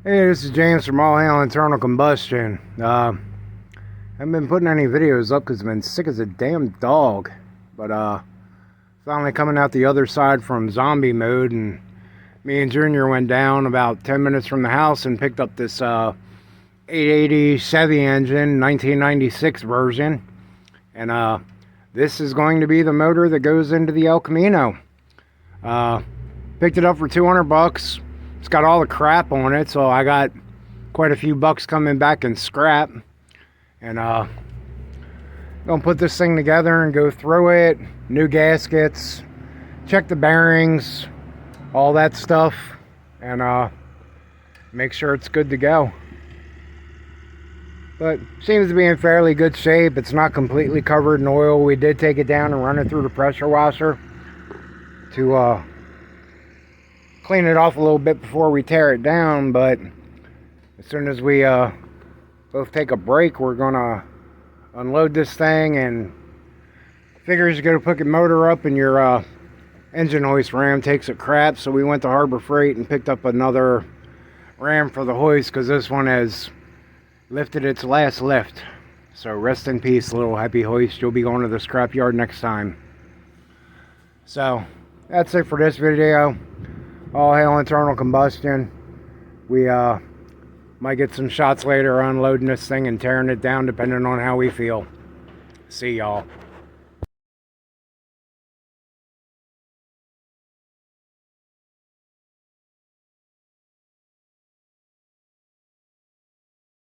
Hey, this is James from All Hail Internal Combustion. I haven't been putting any videos up because I've been sick as a damn dog. But finally coming out the other side from zombie mode, and me and Junior went down about 10 minutes from the house and picked up this 880 Chevy engine, 1996 version. And this is going to be the motor that goes into the El Camino. Picked it up for 200 bucks. It's got all the crap on it, so I got quite a few bucks coming back in scrap. And gonna put this thing together and go through it. New gaskets, check the bearings, all that stuff, and make sure it's good to go. But seems to be in fairly good shape. It's not completely covered in oil. We did take it down and run it through the pressure washer to clean it off a little bit before we tear it down. But as soon as we both take a break, we're gonna unload this thing, and figures you gotta put your motor up and your engine hoist ram takes a crap, so we went to Harbor Freight and picked up another ram for the hoist because this one has lifted its last lift. So rest in peace, little happy hoist. You'll be going to the scrap yard next time. So that's it for this video. All hail internal combustion. We might get some shots later unloading this thing and tearing it down depending on how we feel. See y'all.